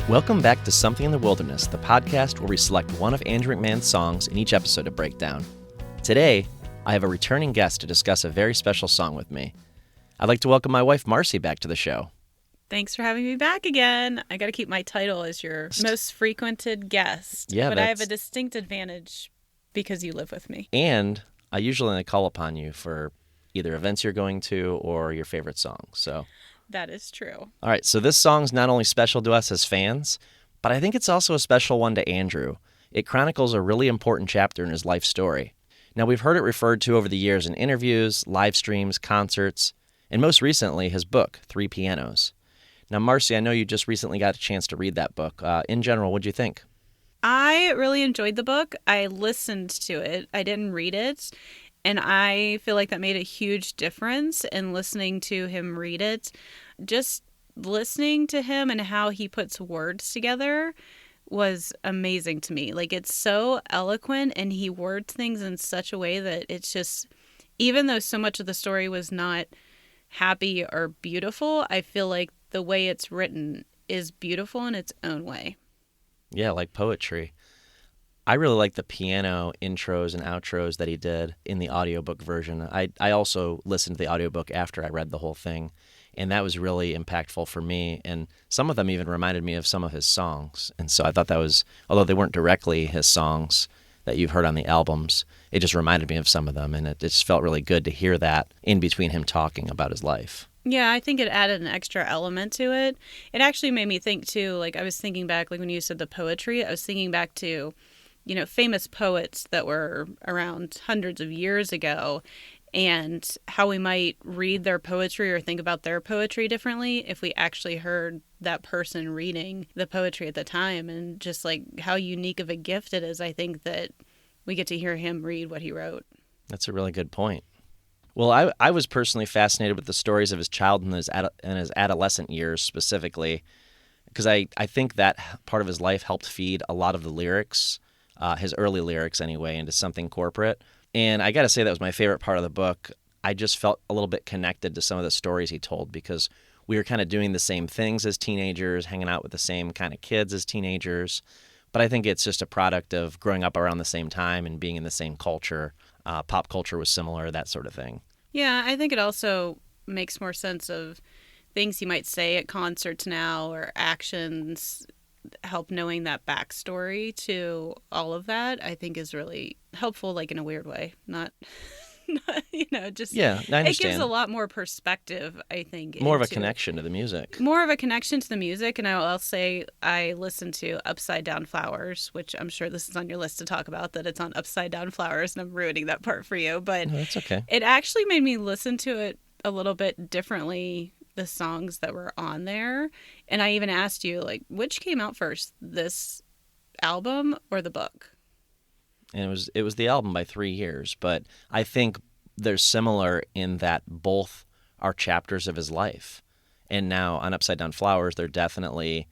Welcome back to Something in the Wilderness, the podcast where we select one of Andrew McMahon's songs in each episode to break down. Today, I have a returning guest to discuss a very special song with me. I'd like to welcome my wife, Marci, back to the show. Thanks for having me back again. I got to keep my title as your most frequented guest. Yeah, but I have a distinct advantage because you live with me. And I usually only call upon you for either events you're going to or your favorite songs. So that is true. All right, so this song's not only special to us as fans, but I think it's also a special one to Andrew. It chronicles a really important chapter in his life story. Now, we've heard it referred to over the years in interviews, live streams, concerts, and most recently, his book, 3 Pianos. Now, Marci, I know you just recently got a chance to read that book. In general, what'd you think? I really enjoyed the book. I listened to it. I didn't read it. And I feel like that made a huge difference in listening to him read it. Just listening to him and how he puts words together was amazing to me. Like, it's so eloquent and he words things in such a way that it's just, even though so much of the story was not happy or beautiful, I feel like the way it's written is beautiful in its own way. Yeah, like poetry. I really like the piano intros and outros that he did in the audiobook version. I also listened to the audiobook after I read the whole thing, and that was really impactful for me. And some of them even reminded me of some of his songs. And so I thought that was, although they weren't directly his songs that you've heard on the albums, it just reminded me of some of them. And it just felt really good to hear that in between him talking about his life. Yeah, I think it added an extra element to it. It actually made me think, too, like I was thinking back, like when you said the poetry, I was thinking back to, you know, famous poets that were around hundreds of years ago and how we might read their poetry or think about their poetry differently if we actually heard that person reading the poetry at the time, and just like how unique of a gift it is, I think, that we get to hear him read what he wrote. That's a really good point. Well, I was personally fascinated with the stories of his childhood and his adolescent years specifically, because I think that part of his life helped feed a lot of the lyrics, his early lyrics anyway, into something corporate. And I got to say that was my favorite part of the book. I just felt a little bit connected to some of the stories he told because we were kind of doing the same things as teenagers, hanging out with the same kind of kids as teenagers. But I think it's just a product of growing up around the same time and being in the same culture. Pop culture was similar, that sort of thing. Yeah, I think it also makes more sense of things he might say at concerts now or actions. Help knowing that backstory to all of that, I think, is really helpful, like in a weird way. Not just... Yeah, I understand. It gives a lot more perspective, I think. More of a connection to the music. More of a connection to the music, and I'll say I listened to Upside Down Flowers, which I'm sure this is on your list to talk about, that it's on Upside Down Flowers, and I'm ruining that part for you. But No, that's okay. It actually made me listen to it a little bit differently, the songs that were on there. And I even asked you, like, which came out first, this album or the book? And it was the album by 3 years, but I think they're similar in that both are chapters of his life. And now on Upside Down Flowers, they're definitely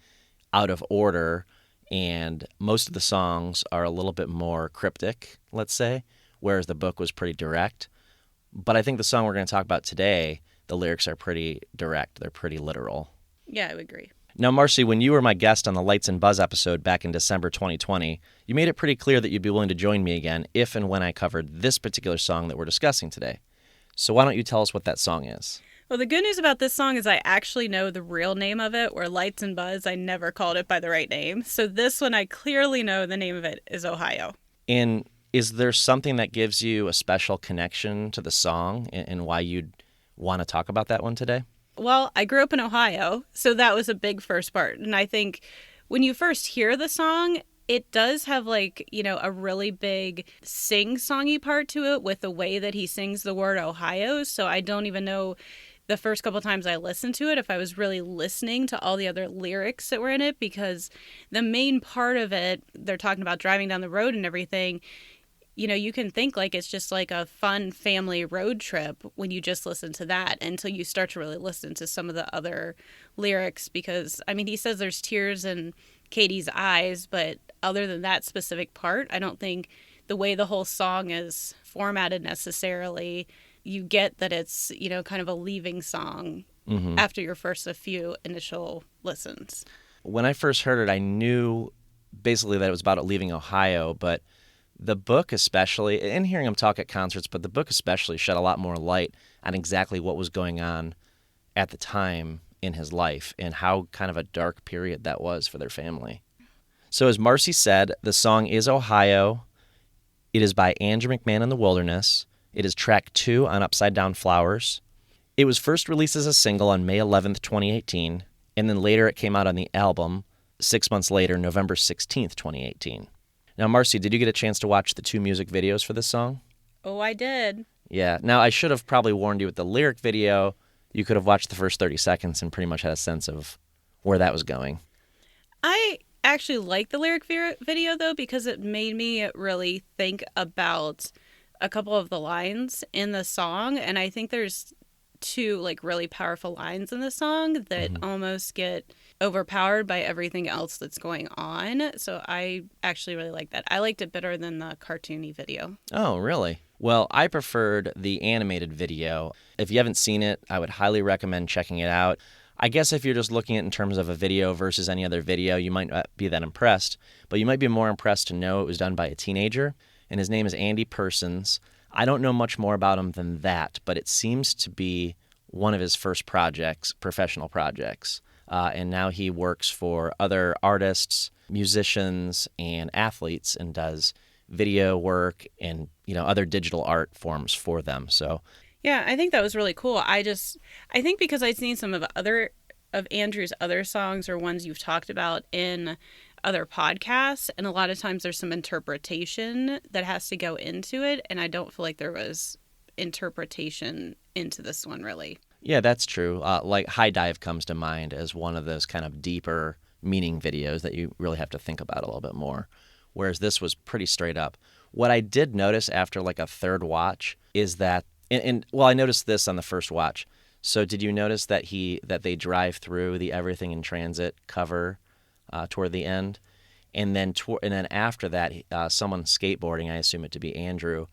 out of order, and most of the songs are a little bit more cryptic, let's say, whereas the book was pretty direct. But I think the song we're going to talk about today, the lyrics are pretty direct. They're pretty literal. Yeah, I would agree. Now, Marci, when you were my guest on the Lights and Buzz episode back in December 2020, you made it pretty clear that you'd be willing to join me again if and when I covered this particular song that we're discussing today. So why don't you tell us what that song is? Well, the good news about this song is I actually know the real name of it, where Lights and Buzz, I never called it by the right name. So this one, I clearly know the name of it is Ohio. And is there something that gives you a special connection to the song and why you'd want to talk about that one today? Well, I grew up in Ohio, so that was a big first part. And I think when you first hear the song, it does have, like, you know, a really big sing-songy part to it with the way that he sings the word Ohio. So I don't even know the first couple times I listened to it if I was really listening to all the other lyrics that were in it, because the main part of it, they're talking about driving down the road and everything. You know, you can think like it's just like a fun family road trip when you just listen to that until you start to really listen to some of the other lyrics, because, I mean, he says there's tears in Katie's eyes, but other than that specific part, I don't think the way the whole song is formatted necessarily, you get that it's, kind of a leaving song after your first a few initial listens. when I first heard it, I knew basically that it was about leaving Ohio, but the book especially, and hearing him talk at concerts, but the book especially shed a lot more light on exactly what was going on at the time in his life and how kind of a dark period that was for their family. So as Marci said, the song is Ohio. It is by Andrew McMahon in the Wilderness. It is track 2 on Upside Down Flowers. It was first released as a single on May 11th, 2018, and then later it came out on the album 6 months later, November 16th, 2018. Now, Marci, did you get a chance to watch the 2 music videos for this song? Oh, I did. Yeah. Now, I should have probably warned you with the lyric video. You could have watched the first 30 seconds and pretty much had a sense of where that was going. I actually like the lyric video, though, because it made me really think about a couple of the lines in the song, and I think there's 2 like really powerful lines in the song that almost get overpowered by everything else that's going on. So I actually really like that. I liked it better than the cartoony video. Oh, really? Well, I preferred the animated video. If you haven't seen it, I would highly recommend checking it out. I guess if you're just looking at it in terms of a video versus any other video, you might not be that impressed, but you might be more impressed to know it was done by a teenager, and his name is Andy Persons. I don't know much more about him than that, but it seems to be one of his first projects, professional projects. And now he works for other artists, musicians, and athletes and does video work and, other digital art forms for them. So, yeah, I think that was really cool. I think because I'd seen some of Andrew's other songs or ones you've talked about in other podcasts, and a lot of times there's some interpretation that has to go into it, and I don't feel like there was interpretation into this one, really. Yeah, that's true. Like High Dive comes to mind as one of those kind of deeper meaning videos that you really have to think about a little bit more, whereas this was pretty straight up. What I did notice after like a third watch is that, I noticed this on the first watch. So did you notice that they drive through the Everything in Transit cover toward the end, and then after that, someone skateboarding, I assume it to be Andrew,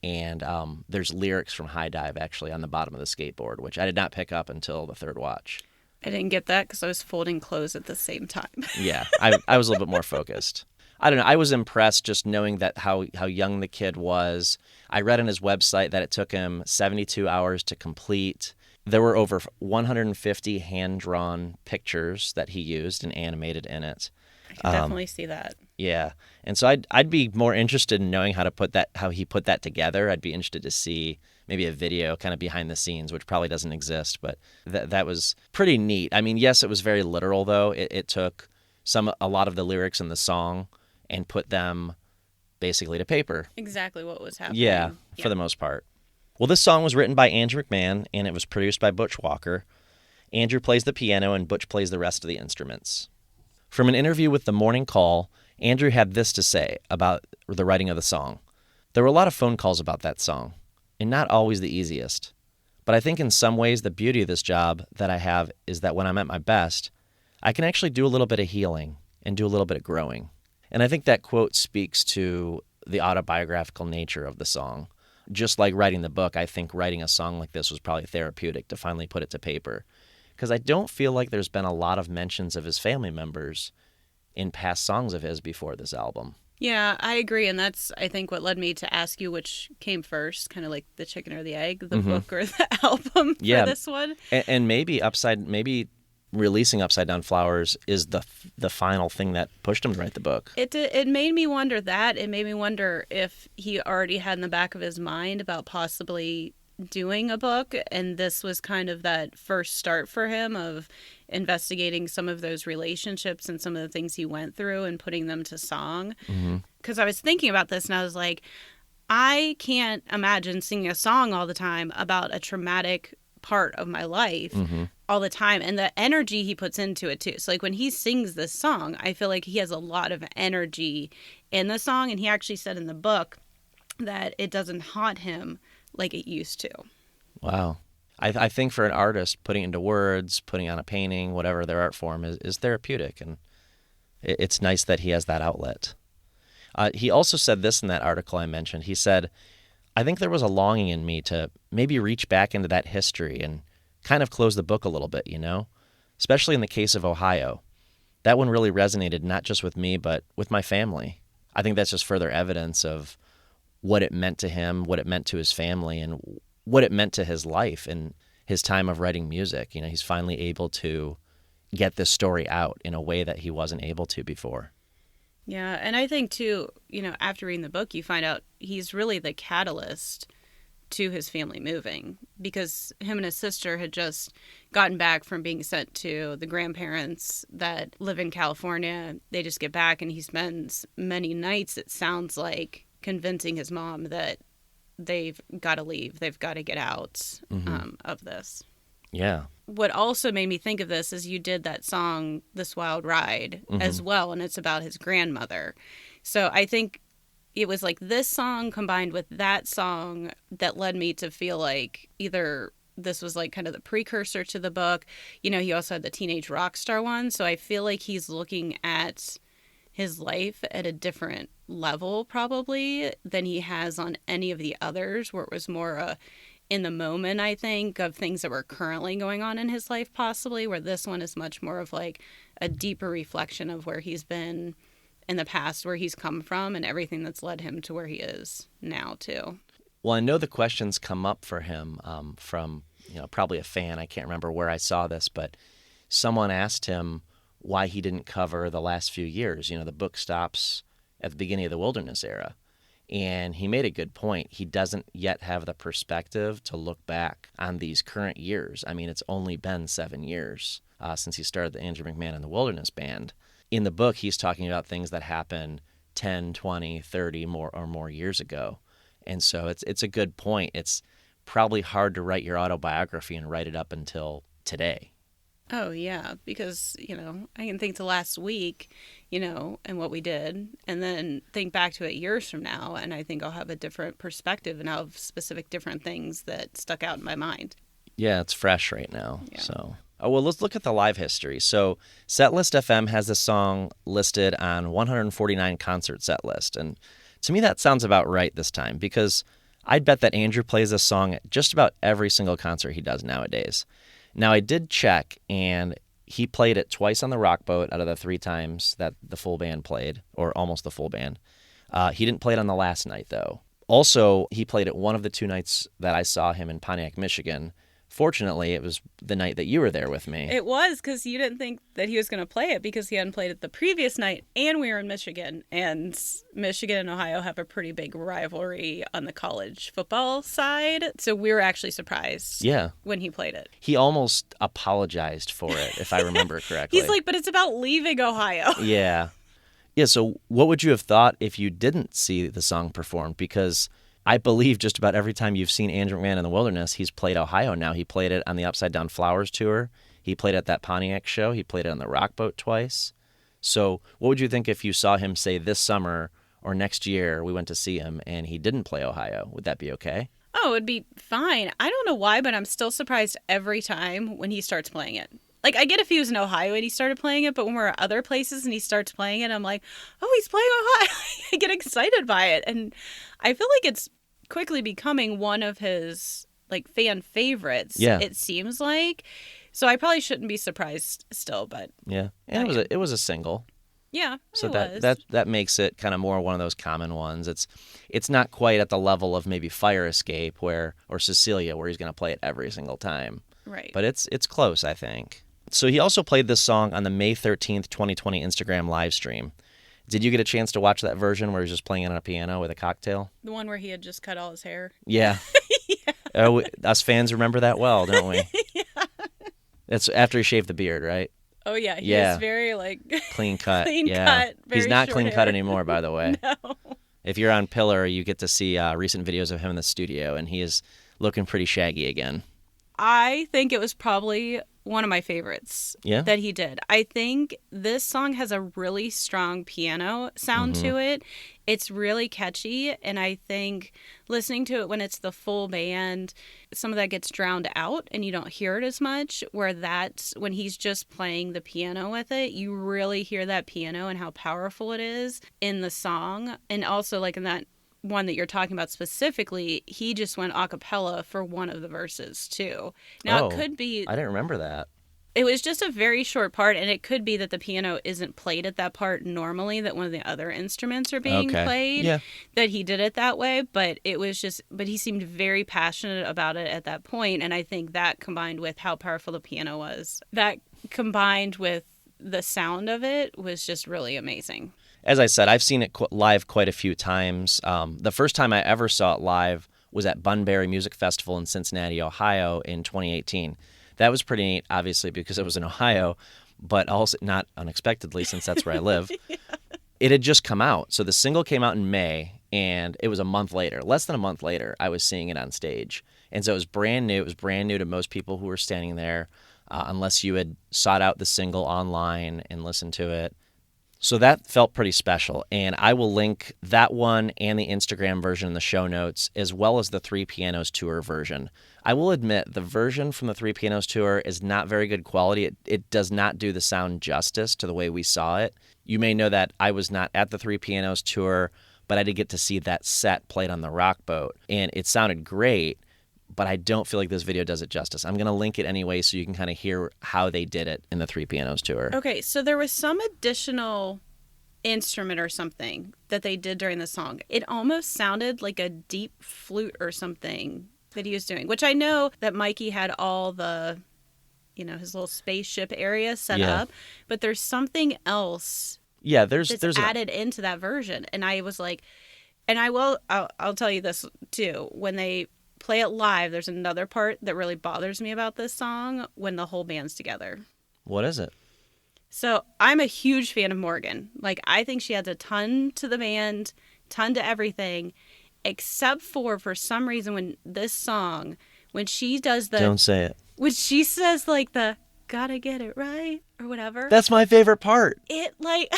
and there's lyrics from High Dive actually on the bottom of the skateboard, which I did not pick up until the third watch. I didn't get that because I was folding clothes at the same time. Yeah, I was a little bit more focused. I don't know. I was impressed just knowing that how young the kid was. I read on his website that it took him 72 hours to complete. There were over 150 hand-drawn pictures that he used and animated in it. I can definitely see that. Yeah, and so I'd be more interested in knowing how he put that together. I'd be interested to see maybe a video kind of behind the scenes, which probably doesn't exist, but that was pretty neat. I mean, yes, it was very literal though. It took a lot of the lyrics in the song and put them basically to paper. Exactly what was happening. Yeah, for the most part. Well, this song was written by Andrew McMahon, and it was produced by Butch Walker. Andrew plays the piano, and Butch plays the rest of the instruments. From an interview with The Morning Call, Andrew had this to say about the writing of the song. There were a lot of phone calls about that song, and not always the easiest. But I think in some ways the beauty of this job that I have is that when I'm at my best, I can actually do a little bit of healing and do a little bit of growing. And I think that quote speaks to the autobiographical nature of the song. Just like writing the book, I think writing a song like this was probably therapeutic to finally put it to paper. Because I don't feel like there's been a lot of mentions of his family members in past songs of his before this album. Yeah, I agree. And that's, I think, what led me to ask you which came first, kind of like the chicken or the egg, the book or the album for this one. And maybe releasing Upside Down Flowers is the final thing that pushed him to write the book. It made me wonder that. It made me wonder if he already had in the back of his mind about possibly doing a book, and this was kind of that first start for him of investigating some of those relationships and some of the things he went through and putting them to song. Because I was thinking about this and I was like, I can't imagine singing a song all the time about a traumatic part of my life all the time, and the energy he puts into it too. So like when he sings this song, I feel like he has a lot of energy in the song, and he actually said in the book that it doesn't haunt him like it used to. Wow. I think for an artist, putting it into words, putting on a painting, whatever their art form is therapeutic, and it's nice that he has that outlet. He also said this in that article I mentioned. He said, I think there was a longing in me to maybe reach back into that history and kind of close the book a little bit, especially in the case of Ohio. that one really resonated not just with me, but with my family. I think that's just further evidence of what it meant to him, what it meant to his family, and what it meant to his life and his time of writing music. You know, he's finally able to get this story out in a way that he wasn't able to before. Yeah, and I think too, after reading the book, you find out he's really the catalyst to his family moving, because him and his sister had just gotten back from being sent to the grandparents that live in California. They just get back, and he spends many nights, it sounds like, convincing his mom that they've got to leave. They've got to get out of this. Yeah. What also made me think of this is you did that song, This Wild Ride, as well, and it's about his grandmother. So I think it was like this song combined with that song that led me to feel like either this was like kind of the precursor to the book. He also had the Teenage Rock Star one. So I feel like he's looking at his life at a different level probably than he has on any of the others, where it was more in the moment, I think, of things that were currently going on in his life possibly, where this one is much more of like a deeper reflection of where he's been in the past, where he's come from, and everything that's led him to where he is now too. Well, I know the questions come up for him from, probably a fan. I can't remember where I saw this, but someone asked him why he didn't cover the last few years. The book stops at the beginning of the Wilderness era. And he made a good point. He doesn't yet have the perspective to look back on these current years. I mean, it's only been 7 years since he started the Andrew McMahon and the Wilderness Band. In the book, he's talking about things that happened 10, 20, 30 more years ago. And so it's a good point. It's probably hard to write your autobiography and write it up until today. Oh, yeah, because, I can think to last week, and what we did, and then think back to it years from now, and I think I'll have a different perspective and I'll have specific different things that stuck out in my mind. Yeah, it's fresh right now. Yeah. So, well, let's look at the live history. So Setlist FM has this song listed on 149 concert set list, and to me that sounds about right this time, because I'd bet that Andrew plays this song at just about every single concert he does nowadays. Now, I did check, and he played it twice on the Rock Boat out of the 3 times that the full band played, or almost the full band. He didn't play it on the last night, though. Also, he played it one of the 2 nights that I saw him in Pontiac, Michigan. Fortunately, it was the night that you were there with me. It was, because you didn't think that he was going to play it because he hadn't played it the previous night, and we were in Michigan. And Michigan and Ohio have a pretty big rivalry on the college football side. So we were actually surprised when he played it. He almost apologized for it, if I remember correctly. He's like, but it's about leaving Ohio. Yeah, so what would you have thought if you didn't see the song performed? Because I believe just about every time you've seen Andrew McMahon in the Wilderness, he's played Ohio now. He played it on the Upside Down Flowers tour. He played it at that Pontiac show. He played it on the Rock Boat twice. So what would you think if you saw him, say, this summer or next year, we went to see him and he didn't play Ohio? Would that be okay? Oh, it'd be fine. I don't know why, but I'm still surprised every time when he starts playing it. Like, I get if he was in Ohio and he started playing it, but when we're at other places and he starts playing it, I'm like, oh, he's playing Ohio. I get excited by it. And I feel like it's quickly becoming one of his, like, fan favorites, it seems like. So I probably shouldn't be surprised still, but... Yeah, and it was a single. Yeah, so it was. that makes it kind of more one of those common ones. It's not quite at the level of maybe Fire Escape or Cecilia, where he's going to play it every single time. Right. But it's close, I think. So he also played this song on the May 13th, 2020 Instagram live stream. Did you get a chance to watch that version where he's just playing it on a piano with a cocktail? The one where he had just cut all his hair? Yeah. Yeah. Us fans remember that well, don't we? Yeah. It's after he shaved the beard, right? Oh, yeah. He is very, like... clean cut. Clean cut. He's not clean cut anymore, by the way. No. If you're on Pillar, you get to see recent videos of him in the studio, and he is looking pretty shaggy again. I think it was probably one of my favorites that he did. I think this song has a really strong piano sound to it. It's really catchy, and I think listening to it when it's the full band, some of that gets drowned out and you don't hear it as much, where that's when he's just playing the piano with it, you really hear that piano and how powerful it is in the song. And also, like, in that one that you're talking about specifically, he just went a cappella for one of the verses too. Now, it could be... I didn't remember that. It was just a very short part, and it could be that the piano isn't played at that part normally, that one of the other instruments are being Okay. played, Yeah. that he did it that way, but he seemed very passionate about it at that point, and I think that combined with how powerful the piano was, that combined with the sound of it was just really amazing. As I said, I've seen it live quite a few times. The first time I ever saw it live was at Bunbury Music Festival in Cincinnati, Ohio in 2018. That was pretty neat, obviously, because it was in Ohio, but also not unexpectedly since that's where I live. Yeah. It had just come out. So the single came out in May, and it was a month later, less than a month later, I was seeing it on stage. And so it was brand new. It was brand new to most people who were standing there, unless you had sought out the single online and listened to it. So that felt pretty special, and I will link that one and the Instagram version in the show notes, as well as the Three Pianos Tour version. I will admit the version from the Three Pianos Tour is not very good quality. It does not do the sound justice to the way we saw it. You may know that I was not at the Three Pianos Tour, but I did get to see that set played on the Rock Boat, and it sounded great, but I don't feel like this video does it justice. I'm going to link it anyway so you can kind of hear how they did it in the Three Pianos Tour. Okay, so there was some additional instrument or something that they did during the song. It almost sounded like a deep flute or something that he was doing, which I know that Mikey had all the, his little spaceship area set up, but there's something else there's added into that version. And I was like, and I'll tell you this too, when they play it live, there's another part that really bothers me about this song when the whole band's together. What is it? So I'm a huge fan of Morgan. Like, I think she adds a ton to the band, ton to everything, except for some reason, when this song, when she does the... Don't say it. When she says, like, the, gotta get it right, or whatever. That's my favorite part. It, like...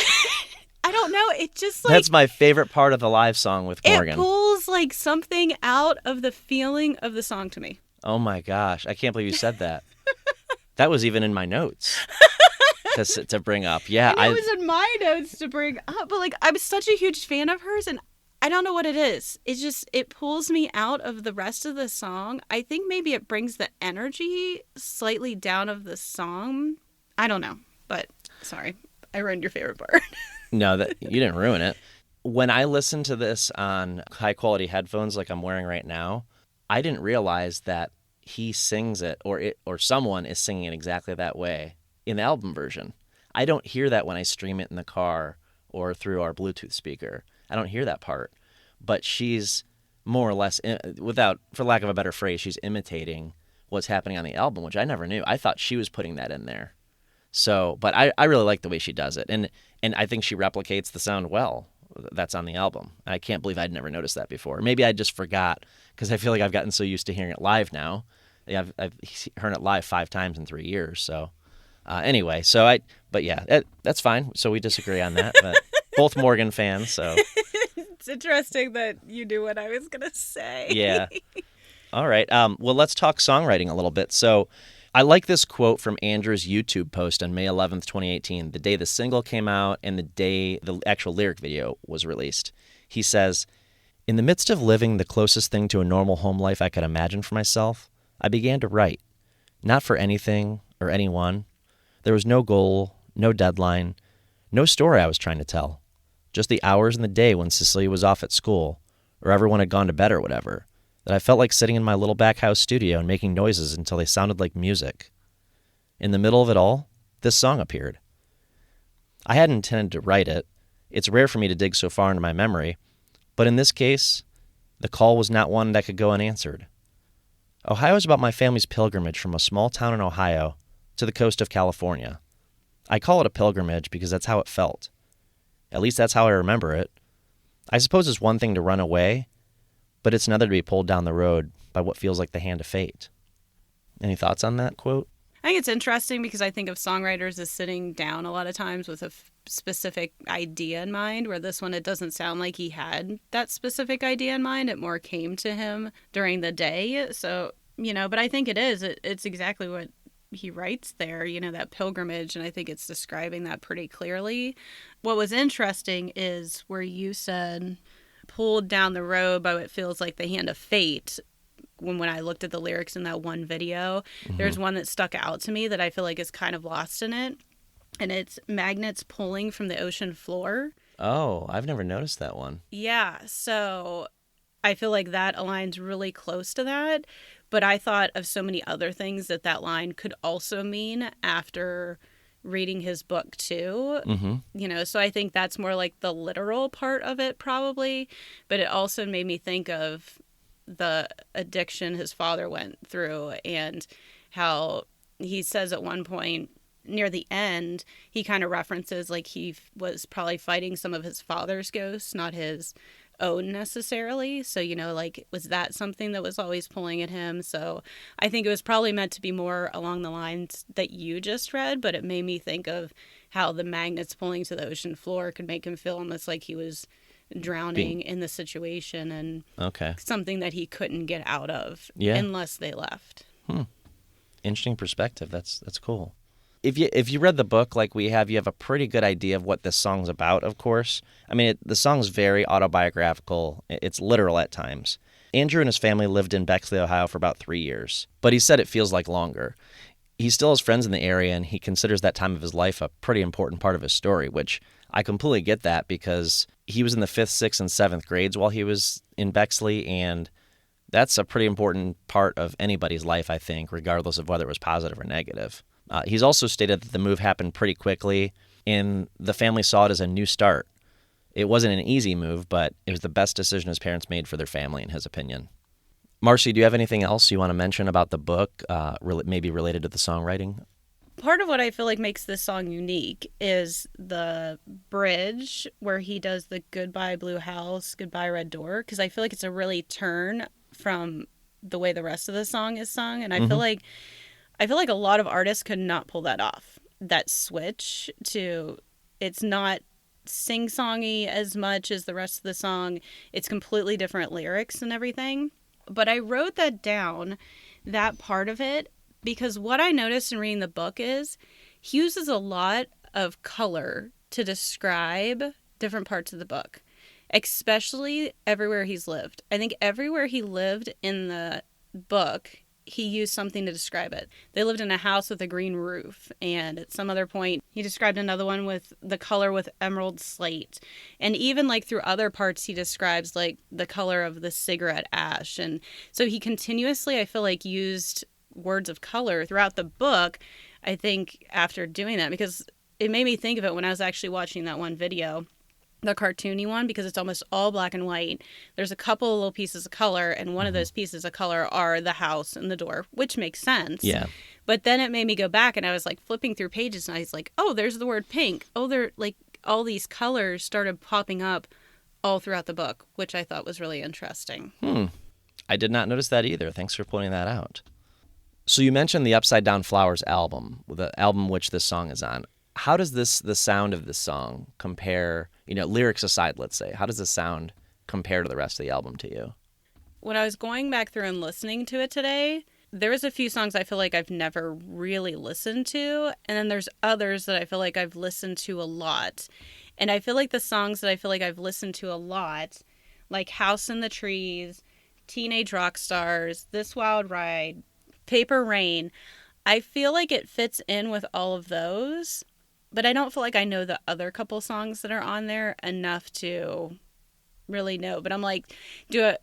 I don't know. It just, like... That's my favorite part of the live song with Morgan. It pulls, like, something out of the feeling of the song to me. Oh, my gosh. I can't believe you said that. That was even in my notes. To bring up. Yeah, it was in my notes to bring up, but like I'm such a huge fan of hers, and I don't know what it is. It's just, it pulls me out of the rest of the song. I think maybe it brings the energy slightly down of the song. I don't know, but sorry, I ruined your favorite part. No, that you didn't ruin it. When I listened to this on high quality headphones like I'm wearing right now, I didn't realize that he sings it or someone is singing it exactly that way in the album version. I don't hear that when I stream it in the car or through our Bluetooth speaker. I don't hear that part. But she's more or less, for lack of a better phrase, she's imitating what's happening on the album, which I never knew. I thought she was putting that in there. So, but I really like the way she does it. And I think she replicates the sound well that's on the album. I can't believe I'd never noticed that before. Maybe I just forgot because I feel like I've gotten so used to hearing it live now. I've heard it live 5 times in 3 years, so... Anyway, but yeah, that's fine. So we disagree on that. But both Morgan fans, so. It's interesting that you knew what I was going to say. Yeah. All right. Well, let's talk songwriting a little bit. So I like this quote from Andrew's YouTube post on May 11th, 2018, the day the single came out and the day the actual lyric video was released. He says, "In the midst of living the closest thing to a normal home life I could imagine for myself, I began to write. Not for anything or anyone. There was no goal, no deadline, no story I was trying to tell. Just the hours in the day when Cecilia was off at school, or everyone had gone to bed or whatever, that I felt like sitting in my little back house studio and making noises until they sounded like music. In the middle of it all, this song appeared. I hadn't intended to write it. It's rare for me to dig so far into my memory, but in this case, the call was not one that could go unanswered. Ohio is about my family's pilgrimage from a small town in Ohio to the coast of California. I call it a pilgrimage because that's how it felt. At least that's how I remember it. I suppose it's one thing to run away, but it's another to be pulled down the road by what feels like the hand of fate. Any thoughts on that quote? I think it's interesting because I think of songwriters as sitting down a lot of times with a specific idea in mind, where this one, it doesn't sound like he had that specific idea in mind. It more came to him during the day. So, but I think it's exactly what he writes there, that pilgrimage, and I think it's describing that pretty clearly. What was interesting is where you said pulled down the road by what feels like the hand of fate. when I looked at the lyrics in that one video, Mm-hmm. there's one that stuck out to me that I feel like is kind of lost in it. And it's magnets pulling from the ocean floor. Oh, I've never noticed that one. Yeah. So I feel like that aligns really close to that. But I thought of so many other things that that line could also mean after reading his book too. Mm-hmm. So I think that's more like the literal part of it probably, but it also made me think of the addiction his father went through and how he says at one point near the end, he kind of references like he was probably fighting some of his father's ghosts, not his own necessarily. So, like, was that something that was always pulling at him? So I think it was probably meant to be more along the lines that you just read, but it made me think of how the magnets pulling to the ocean floor could make him feel almost like he was drowning in the situation and Okay. something that he couldn't get out of Yeah. unless they left. Interesting perspective. That's cool. If you read the book like we have, you have a pretty good idea of what this song's about, of course. I mean, the song's very autobiographical. It's literal at times. Andrew and his family lived in Bexley, Ohio for about 3 years, but he said it feels like longer. He still has friends in the area, and he considers that time of his life a pretty important part of his story, which I completely get that because he was in the 5th, 6th, and 7th grades while he was in Bexley, and that's a pretty important part of anybody's life, I think, regardless of whether it was positive or negative. He's also stated that the move happened pretty quickly, and the family saw it as a new start. It wasn't an easy move, but it was the best decision his parents made for their family, in his opinion. Marci, do you have anything else you want to mention about the book, maybe related to the songwriting? Part of what I feel like makes this song unique is the bridge where he does the goodbye blue house, goodbye red door, because I feel like it's a really turn from the way the rest of the song is sung, and I feel like a lot of artists could not pull that off. That switch to it's not sing-songy as much as the rest of the song. It's completely different lyrics and everything. But I wrote that down, that part of it, because what I noticed in reading the book is he uses a lot of color to describe different parts of the book, especially everywhere he's lived. I think everywhere he lived in the book, he used something to describe it. They lived in a house with a green roof, and at some other point, he described another one with the color with emerald slate. And even like through other parts, he describes like the color of the cigarette ash. And so he continuously, I feel like, used words of color throughout the book, I think, after doing that, because it made me think of it when I was actually watching that one video, the cartoony one, because it's almost all black and white. There's a couple of little pieces of color, and one of those pieces of color are the house and the door, which makes sense. Yeah. But then it made me go back, and I was like flipping through pages, and I was like, oh, there's the word pink. Oh, they're like all these colors started popping up all throughout the book, which I thought was really interesting. I did not notice that either. Thanks for pointing that out. So you mentioned the Upside Down Flowers album, the album which this song is on. How does the sound of this song compare, lyrics aside, let's say, how does the sound compare to the rest of the album to you? When I was going back through and listening to it today, there was a few songs I feel like I've never really listened to, and then there's others that I feel like I've listened to a lot. And I feel like the songs that I feel like I've listened to a lot, like House in the Trees, Teenage Rock Stars, This Wild Ride, Paper Rain, I feel like it fits in with all of those, but I don't feel like I know the other couple songs that are on there enough to really know. But I'm like, do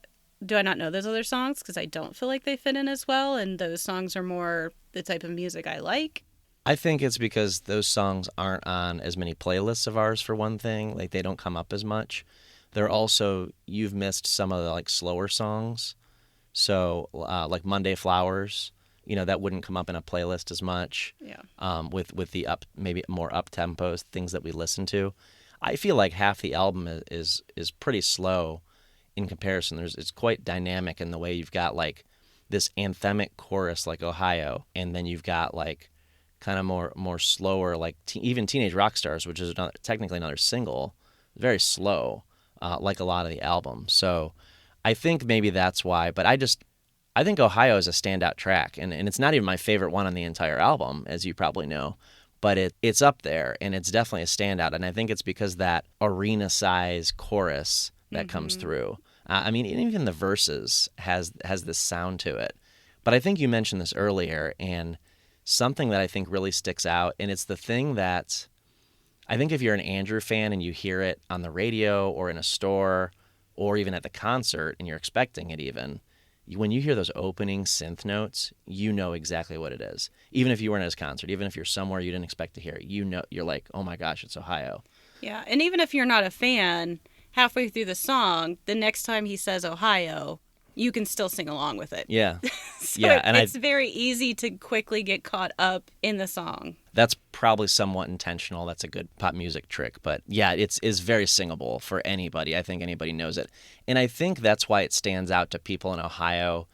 I not know those other songs? Because I don't feel like they fit in as well, and those songs are more the type of music I like. I think it's because those songs aren't on as many playlists of ours, for one thing. Like, they don't come up as much. They're also, you've missed some of the, like, slower songs. So, like Monday Flowers, that wouldn't come up in a playlist as much. Yeah. With the maybe more up-tempo things that we listen to. I feel like half the album is pretty slow in comparison. It's quite dynamic in the way you've got, like, this anthemic chorus like Ohio, and then you've got, like, kind of more slower, like even Teenage Rock Stars, which is technically another single, very slow, like a lot of the album. So I think maybe that's why. But I think Ohio is a standout track, and it's not even my favorite one on the entire album, as you probably know. But it's up there, and it's definitely a standout. And I think it's because that arena-size chorus that comes through. I mean, even the verses has this sound to it. But I think you mentioned this earlier, and something that I think really sticks out, and it's the thing that I think if you're an Andrew fan and you hear it on the radio or in a store or even at the concert and you're expecting it even, when you hear those opening synth notes, you know exactly what it is. Even if you weren't at his concert, even if you're somewhere you didn't expect to hear it, you know, you're like, oh my gosh, it's Ohio. Yeah, and even if you're not a fan, halfway through the song, the next time he says Ohio, you can still sing along with it. Yeah. So Yeah, and it's very easy to quickly get caught up in the song. that's probably somewhat intentional. That's a good pop music trick. But yeah, it's is very singable for anybody. I think anybody knows it. And I think that's why it stands out to people in Ohio,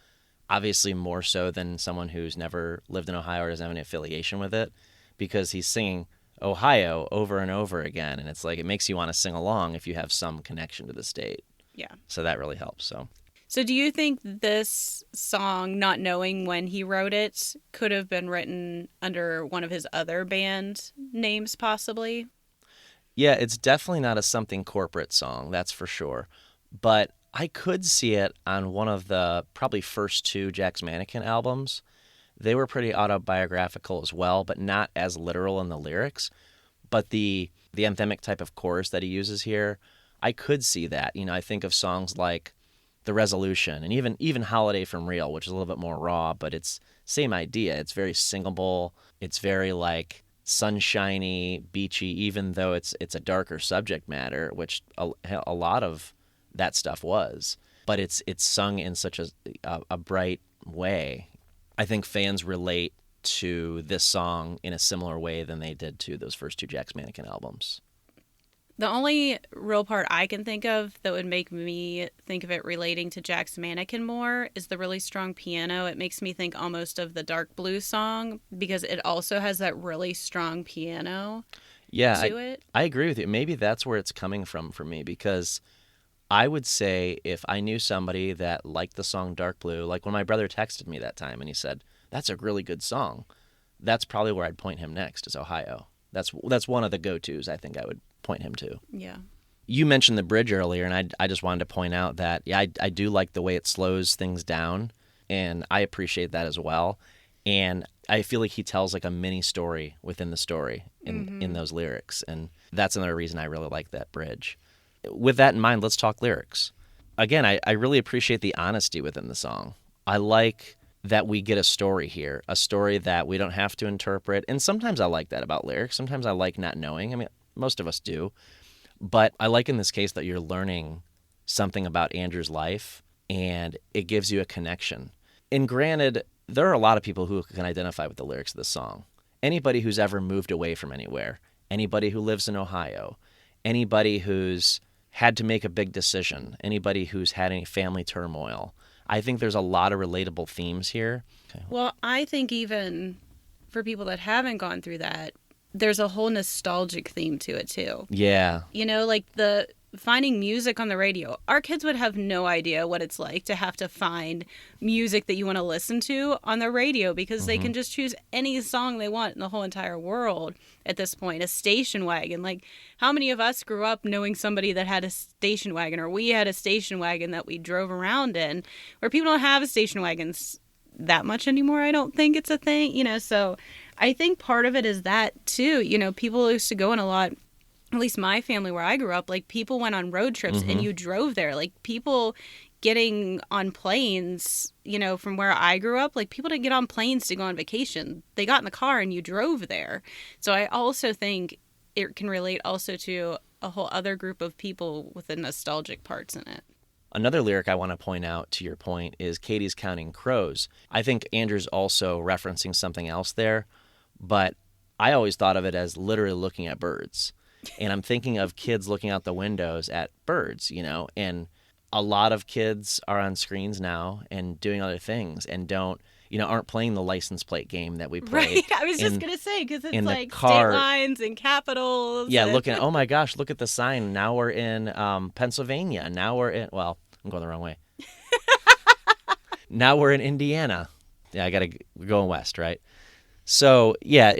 obviously more so than someone who's never lived in Ohio or doesn't have any affiliation with it, because he's singing Ohio over and over again. And it's like it makes you want to sing along if you have some connection to the state. Yeah. So that really helps. So do you think this song, not knowing when he wrote it, could have been written under one of his other band names possibly? Yeah, it's definitely not a something corporate song, that's for sure. But I could see it on one of the probably first two Jack's Mannequin albums. They were pretty autobiographical as well, but not as literal in the lyrics. But the anthemic type of chorus that he uses here, I could see that. You know, I think of songs like The Resolution and even Holiday from Real, which is a little bit more raw, but it's same idea. It's very singable. It's very like sunshiny, beachy, even though it's a darker subject matter, which a lot of that stuff was. But it's sung in such a bright way. I think fans relate to this song in a similar way than they did to those first two Jack's Mannequin albums. The only real part I can think of that would make me think of it relating to Jack's Mannequin more is the really strong piano. It makes me think almost of the Dark Blue song because it also has that really strong piano to it. I agree with you. Maybe that's where it's coming from for me, because I would say if I knew somebody that liked the song Dark Blue, like when my brother texted me that time and he said, that's a really good song, that's probably where I'd point him next, is Ohio. That's one of the go-tos I think I would point him to. Yeah. You mentioned the bridge earlier, and I just wanted to point out that, yeah, I do like the way it slows things down, and I appreciate that as well. And I feel like he tells like a mini story within the story in those lyrics, and that's another reason I really like that bridge. With that in mind, let's talk lyrics. Again, I really appreciate the honesty within the song. I like that we get a story here, a story that we don't have to interpret. And sometimes I like that about lyrics. Sometimes I like not knowing. I mean, most of us do. But I like in this case that you're learning something about Andrew's life, and it gives you a connection. And granted, there are a lot of people who can identify with the lyrics of the song. Anybody who's ever moved away from anywhere, anybody who lives in Ohio, anybody who's had to make a big decision, anybody who's had any family turmoil. I think there's a lot of relatable themes here. Okay. Well, I think even for people that haven't gone through that, there's a whole nostalgic theme to it too. Yeah. You know, like the finding music on the radio. Our kids would have no idea what it's like to have to find music that you want to listen to on the radio because they can just choose any song they want in the whole entire world at this point. A station wagon. Like, how many of us grew up knowing somebody that had a station wagon, or we had a station wagon that we drove around in, where people don't have station wagons that much anymore. I don't think it's a thing, you know, so I think part of it is that too. You know, people used to go in a lot, at least my family where I grew up, like people went on road trips and you drove there. Like people getting on planes, you know, from where I grew up, like people didn't get on planes to go on vacation. They got in the car and you drove there. So I also think it can relate also to a whole other group of people with the nostalgic parts in it. Another lyric I want to point out to your point is Katie's Counting Crows. I think Andrew's also referencing something else there, but I always thought of it as literally looking at birds. And I'm thinking of kids looking out the windows at birds, you know, and a lot of kids are on screens now and doing other things and aren't playing the license plate game that we played. Right. I was just going to say, because it's like car, state lines and capitals. Yeah, looking at, oh my gosh, look at the sign. Now we're in Pennsylvania. Now we're in, well, I'm going the wrong way. Now we're in Indiana. Yeah, we're going west, right? So, yeah,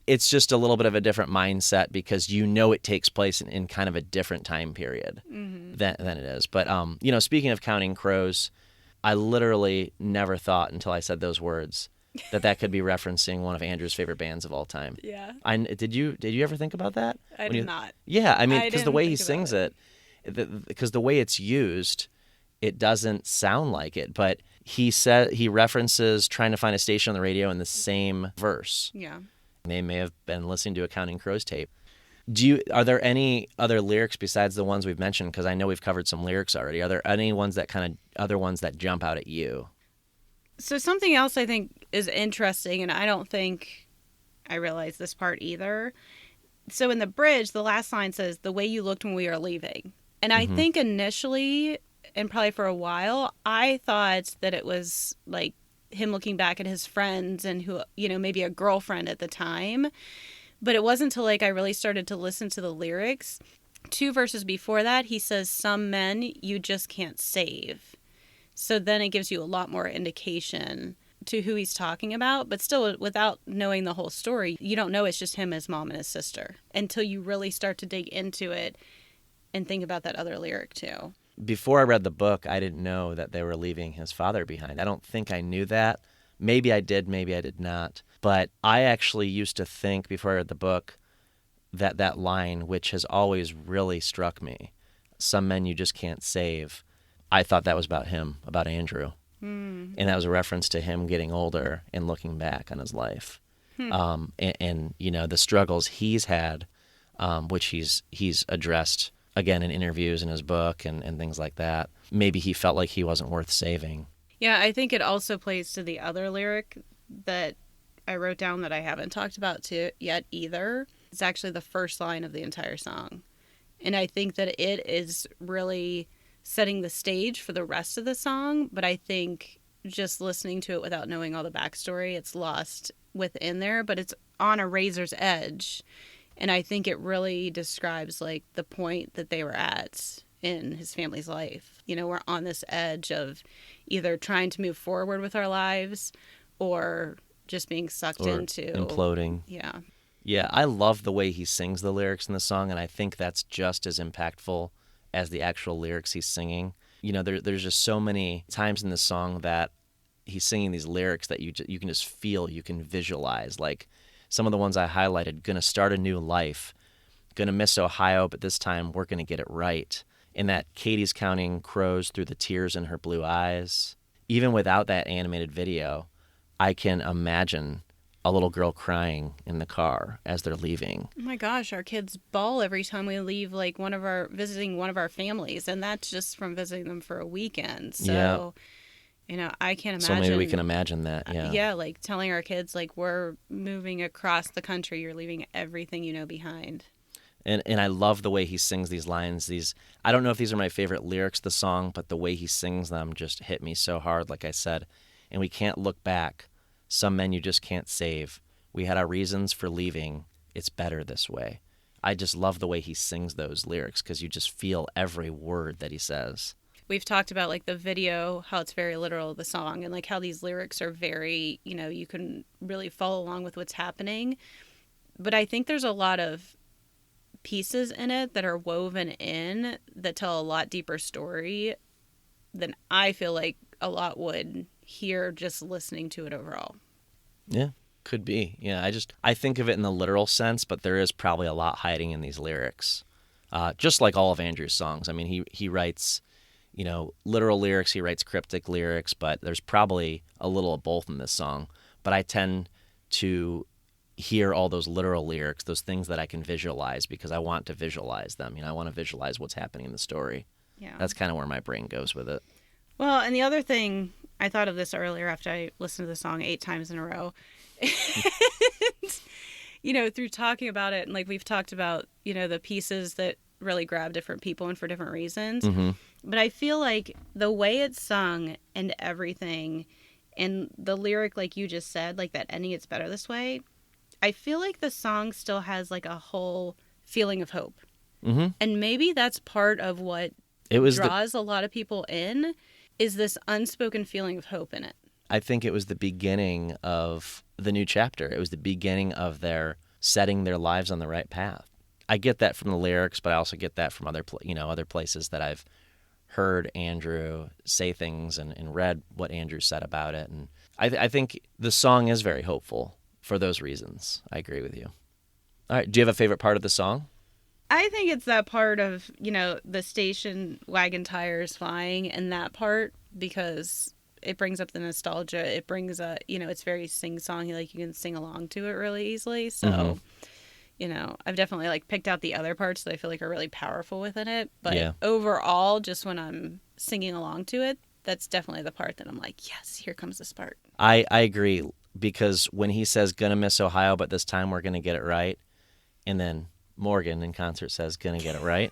it's just a little bit of a different mindset because you know it takes place in kind of a different time period than it is. But, speaking of Counting Crows, I literally never thought until I said those words that could be referencing one of Andrew's favorite bands of all time. Yeah. Did you ever think about that? I did not. Yeah, I mean, I because the didn't way he think about sings it, because the way it's used, it doesn't sound like it. But he references trying to find a station on the radio in the same verse. Yeah. They may have been listening to a Counting Crows tape. Are there any other lyrics besides the ones we've mentioned? Because I know we've covered some lyrics already. Are there any ones that other ones that jump out at you? So something else I think is interesting, and I don't think I realized this part either. So in the bridge, the last line says, "The way you looked when we were leaving." And I think initially, and probably for a while, I thought that it was like him looking back at his friends and who, maybe a girlfriend at the time. But it wasn't until I really started to listen to the lyrics. 2 verses before that, he says, "Some men you just can't save." So then it gives you a lot more indication to who he's talking about. But still, without knowing the whole story, you don't know it's just him, his mom, and his sister until you really start to dig into it and think about that other lyric too. Before I read the book, I didn't know that they were leaving his father behind. I don't think I knew that. Maybe I did, maybe I did not. But I actually used to think, before I read the book, that line, which has always really struck me, "Some men you just can't save," I thought that was about him, about Andrew. And that was a reference to him getting older and looking back on his life. And the struggles he's had, which he's addressed, again, in interviews in his book and things like that. Maybe he felt like he wasn't worth saving. Yeah, I think it also plays to the other lyric that I wrote down that I haven't talked about yet either. It's actually the first line of the entire song. And I think that it is really setting the stage for the rest of the song. But I think just listening to it without knowing all the backstory, it's lost within there. But it's on a razor's edge. And I think it really describes the point that they were at in his family's life. We're on this edge of either trying to move forward with our lives or just being sucked into imploding. Yeah. Yeah, I love the way he sings the lyrics in the song, and I think that's just as impactful as the actual lyrics he's singing. There's just so many times in the song that he's singing these lyrics that you can just feel, you can visualize. Like some of the ones I highlighted: "Gonna start a new life, gonna miss Ohio, but this time we're gonna get it right." And that Katie's counting crows through the tears in her blue eyes. Even without that animated video, I can imagine a little girl crying in the car as they're leaving. Oh my gosh, our kids bawl every time we leave visiting one of our families, and that's just from visiting them for a weekend. So, I can't imagine. So maybe we can imagine that, yeah. Yeah, telling our kids, we're moving across the country, you're leaving everything you know behind. And I love the way he sings these lines. I don't know if these are my favorite lyrics of the song, but the way he sings them just hit me so hard, like I said. "And we can't look back. Some men you just can't save. We had our reasons for leaving. It's better this way." I just love the way he sings those lyrics because you just feel every word that he says. We've talked about the video, how it's very literal, the song, and how these lyrics are very, you can really follow along with what's happening. But I think there's a lot of pieces in it that are woven in that tell a lot deeper story than I feel like a lot would hear just listening to it overall. Yeah, could be. Yeah, I think of it in the literal sense, but there is probably a lot hiding in these lyrics. Just like all of Andrew's songs. I mean, he writes, literal lyrics, he writes cryptic lyrics, but there's probably a little of both in this song. But I tend to hear all those literal lyrics, those things that I can visualize because I want to visualize them. I want to visualize what's happening in the story. Yeah. That's kind of where my brain goes with it. Well, and the other thing, I thought of this earlier after I listened to the song 8 times in a row. And, through talking about it, and we've talked about, the pieces that really grab different people and for different reasons. Mm-hmm. But I feel like the way it's sung and everything, and the lyric, like you just said, that ending, "It's better this way," I feel like the song still has a whole feeling of hope. Mm-hmm. And maybe that's part of what draws a lot of people in, is this unspoken feeling of hope in it. I think it was the beginning of the new chapter. It was the beginning of their setting their lives on the right path. I get that from the lyrics, but I also get that from other places that I've heard Andrew say things and read what Andrew said about it. And I think the song is very hopeful for those reasons. I agree with you. All right. Do you have a favorite part of the song? I think it's that part of, the station wagon tires flying and that part, because it brings up the nostalgia. It brings it's very sing-songy, like you can sing along to it really easily. So, I've definitely like picked out the other parts that I feel like are really powerful within it. But overall, just when I'm singing along to it, that's definitely the part that I'm like, yes, here comes this part. I agree, because when he says, gonna miss Ohio, but this time we're gonna get it right, and then Morgan in concert says, gonna get it right.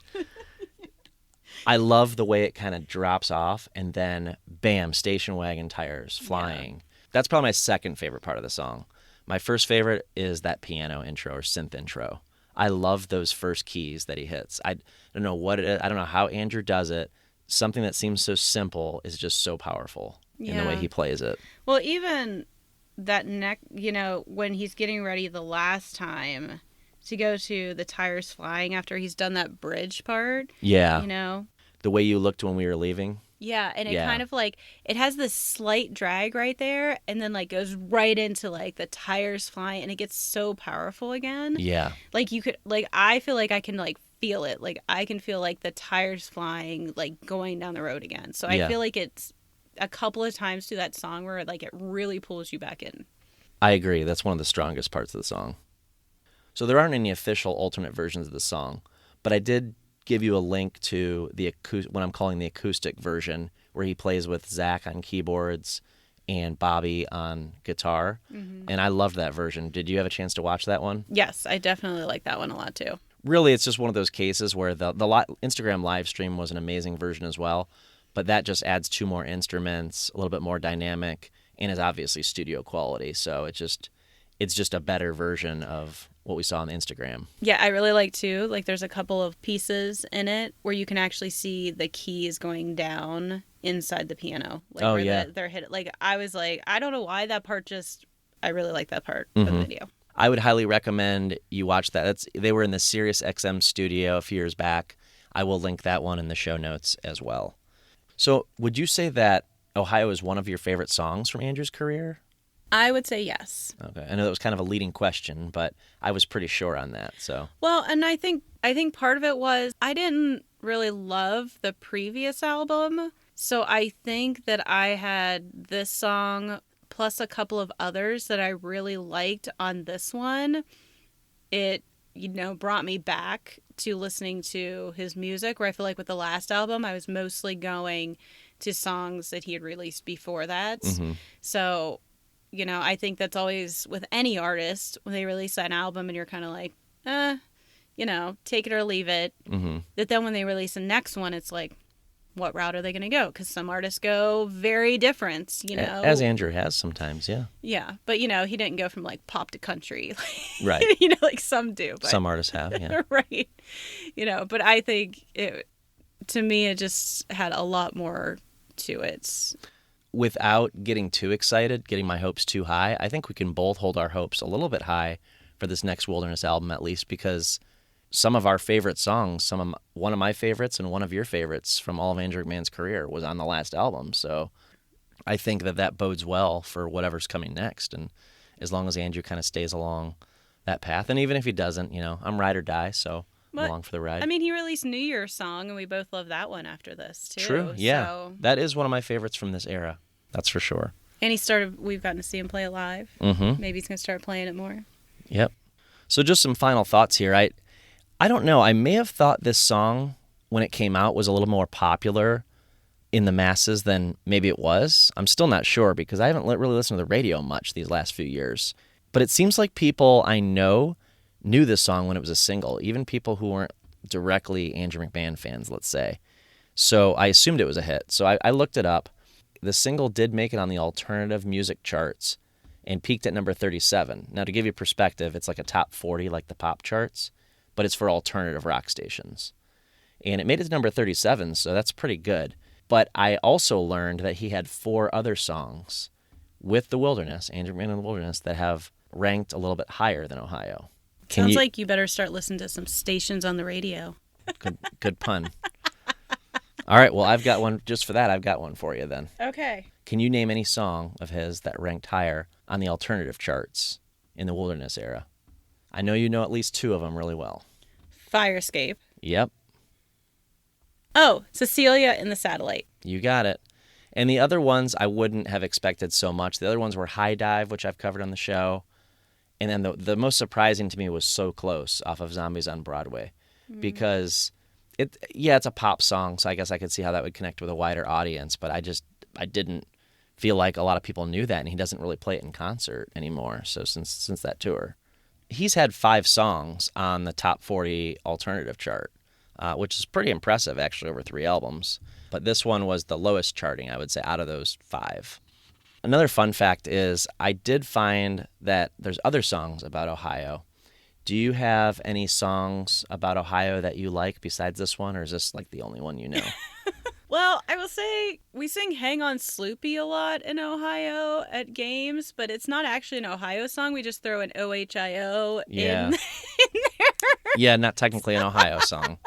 I love the way it kind of drops off, and then bam, station wagon tires flying. Yeah. That's probably my second favorite part of the song. My first favorite is that piano intro or synth intro. I love those first keys that he hits. I don't know what it is. I don't know how Andrew does it. Something that seems so simple is just so powerful in the way he plays it. Well, even that when he's getting ready the last time to go to the tires flying after he's done that bridge part. Yeah. The way you looked when we were leaving. Yeah, and it kind of like, it has this slight drag right there, and then like goes right into like the tires flying, and it gets so powerful again. Yeah. Like you could, like, I feel like I can like feel it. Like I can feel like the tires flying, like going down the road again. So I feel like it's a couple of times through that song where like it really pulls you back in. I agree. That's one of the strongest parts of the song. So there aren't any official alternate versions of the song, but I did give you a link to what I'm calling the acoustic version, where he plays with Zach on keyboards and Bobby on guitar. Mm-hmm. And I loved that version. Did you have a chance to watch that one? Yes, I definitely like that one a lot too. Really, it's just one of those cases where the Instagram live stream was an amazing version as well, but that just adds 2 more instruments, a little bit more dynamic, and is obviously studio quality. So it's just a better version of what we saw on Instagram. Yeah, I really like too. Like there's a couple of pieces in it where you can actually see the keys going down inside the piano. Like they're hit. Like I was like, I don't know why that part I really like that part of the video. I would highly recommend you watch that. They were in the Sirius XM studio a few years back. I will link that one in the show notes as well. So would you say that Ohio is one of your favorite songs from Andrew's career? I would say yes. Okay. I know that was kind of a leading question, but I was pretty sure on that. So well, and I think part of it was I didn't really love the previous album. So I think that I had this song plus a couple of others that I really liked on this one. It, brought me back to listening to his music, where I feel like with the last album, I was mostly going to songs that he had released before that. Mm-hmm. So I think that's always with any artist when they release an album and you're kind of like, take it or leave it. Mm-hmm. That then when they release the next one, it's like, what route are they going to go? Because some artists go very different, As Andrew has sometimes, yeah. Yeah, but, he didn't go from, like, pop to country. Right. Like some do. But... Some artists have, yeah. Right. But I think, to me, it just had a lot more to it. Without getting too excited, getting my hopes too high, I think we can both hold our hopes a little bit high for this next Wilderness album, at least, because some of our favorite songs, one of my favorites and one of your favorites from all of Andrew McMahon's career was on the last album. So I think that bodes well for whatever's coming next. And as long as Andrew kind of stays along that path, and even if he doesn't, I'm ride or die, so I'm along for the ride. I mean, he released New Year's Song, and we both love that one after this, too. True, yeah. So... That is one of my favorites from this era. That's for sure. And we've gotten to see him play it live. Mm-hmm. Maybe he's going to start playing it more. Yep. So just some final thoughts here. I don't know. I may have thought this song, when it came out, was a little more popular in the masses than maybe it was. I'm still not sure because I haven't really listened to the radio much these last few years. But it seems like people I know knew this song when it was a single, even people who weren't directly Andrew McMahon fans, let's say. So I assumed it was a hit. So I looked it up. The single did make it on the alternative music charts and peaked at number 37. Now, to give you perspective, it's like a top 40 like the pop charts, but it's for alternative rock stations. And it made it to number 37, so that's pretty good. But I also learned that he had 4 other songs with The Wilderness, Andrew McMahon and The Wilderness, that have ranked a little bit higher than Ohio. Can Sounds you? like you better start listening to some stations on the radio. Good pun. All right, well, I've got one just for that. I've got one for you then. Okay. Can you name any song of his that ranked higher on the alternative charts in the Wilderness era? I know you know at least two of them really well. Fire Escape. Yep, Oh, Cecilia in the Satellite. you got it. And the other ones I wouldn't have expected so much. The other ones were High Dive, which I've covered on the show. And then the most surprising to me was So Close off of Zombies on Broadway. Because it's a pop song, so I guess I could see how that would connect with a wider audience, but I didn't feel like a lot of people knew that, and he doesn't really play it in concert anymore. So since that tour, he's had 5 songs on the top 40 alternative chart, which is pretty impressive actually over 3 albums. But this one was the lowest charting, I would say, out of those 5. Another fun fact is I did find that there's other songs about Ohio. Do you have any songs about Ohio that you like besides this one, or is this like the only one you know? Well, I will say we sing Hang On Sloopy a lot in Ohio at games, but it's not actually an Ohio song. We just throw an OHIO Yeah. in there. Yeah, not technically an Ohio song.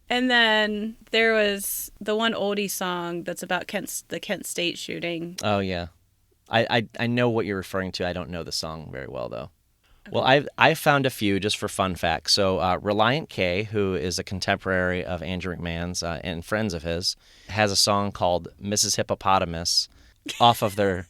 And then there was the one oldie song that's about the Kent State shooting. Oh, yeah. I know what you're referring to. I don't know the song very well, though. Well, I found a few just for fun facts. So Reliant K, who is a contemporary of Andrew McMahon's and friends of his, has a song called Mrs. Hippopotamus off of their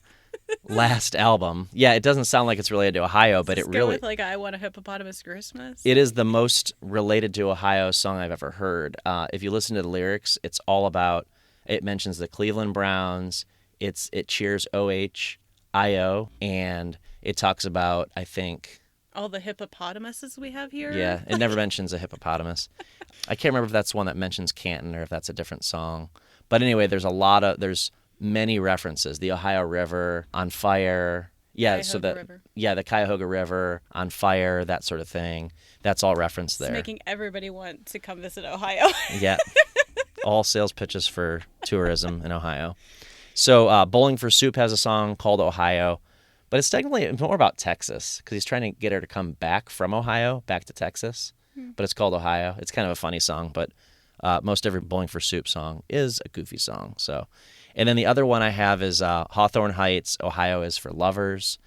last album. Yeah, it doesn't sound like it's related to Ohio, but it Go really with like I Want a Hippopotamus Christmas. it is the most related to Ohio song I've ever heard. If you listen to the lyrics, it's all about. It mentions the Cleveland Browns. It cheers OHIO, and it talks about, I think. All the hippopotamuses we have here. Yeah, it never mentions a hippopotamus. I can't remember if that's one that mentions Canton or if that's a different song. But anyway, there's many references. The Ohio River on fire. Yeah, River. The Cuyahoga River on fire, that sort of thing. That's all referenced there. It's making everybody want to come visit Ohio. Yeah. All sales pitches for tourism in Ohio. So Bowling for Soup has a song called Ohio. But it's technically more about Texas because he's trying to get her to come back from Ohio, back to Texas. But it's called Ohio. It's kind of a funny song, but most every Bowling for Soup song is a goofy song. So, and then the other one I have is Hawthorne Heights, Ohio is for Lovers,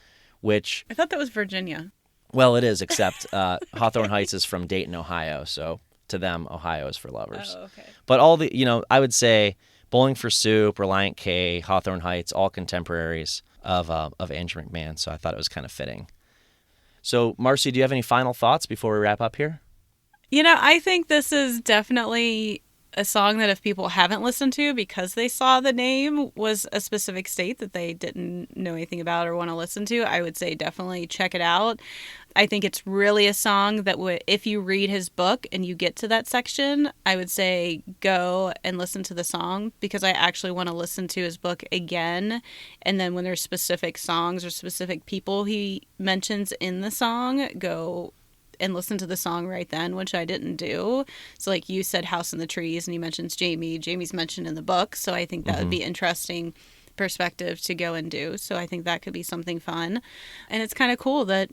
which... I thought that was Virginia. Well, it is, except Hawthorne Heights is from Dayton, Ohio. So to them, Ohio is for lovers. Oh, okay. But all the, I would say Bowling for Soup, Reliant K, Hawthorne Heights, all contemporaries of Andrew McMahon, so I thought it was kind of fitting. So, Marci, do you have any final thoughts before we wrap up here? I think this is definitely a song that if people haven't listened to because they saw the name was a specific state that they didn't know anything about or want to listen to, I would say definitely check it out. I think it's really a song that if you read his book and you get to that section, I would say go and listen to the song because I actually want to listen to his book again. And then when there's specific songs or specific people he mentions in the song, go and listen to the song right then, which I didn't do. So like you said, House in the Trees, and he mentions Jamie. Jamie's mentioned in the book, so I think that would be interesting perspective to go and do. So I think that could be something fun. And it's kind of cool that,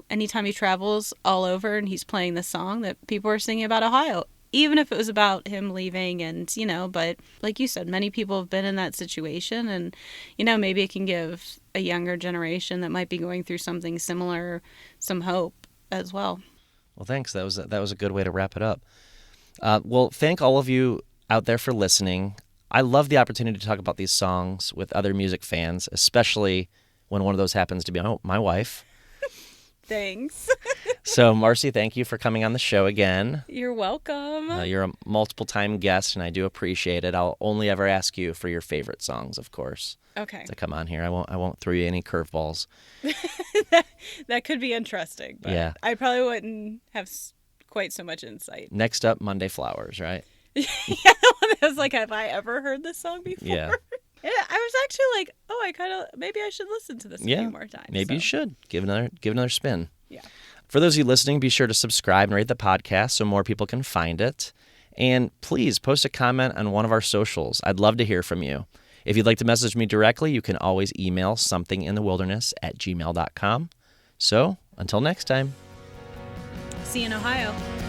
anytime he travels all over and he's playing this song that people are singing about Ohio, even if it was about him leaving and, but like you said, many people have been in that situation and, maybe it can give a younger generation that might be going through something similar some hope as well. Well, thanks. That was a good way to wrap it up. Well, thank all of you out there for listening. I love the opportunity to talk about these songs with other music fans, especially when one of those happens to be my wife. Thanks. So, Marci, thank you for coming on the show again. You're welcome. You're a multiple-time guest, and I do appreciate it. I'll only ever ask you for your favorite songs, of course. Okay. To come on here. I won't throw you any curveballs. that could be interesting, but yeah. I probably wouldn't have quite so much insight. Next up, Monday Flowers, right? Yeah, the one that was like, have I ever heard this song before? Yeah. Yeah, I was actually like, maybe I should listen to this a few more times. Maybe you should. Give another spin. Yeah. For those of you listening, be sure to subscribe and rate the podcast so more people can find it. And please post a comment on one of our socials. I'd love to hear from you. If you'd like to message me directly, you can always email somethinginthewilderness@gmail.com. So, until next time. See you in Ohio.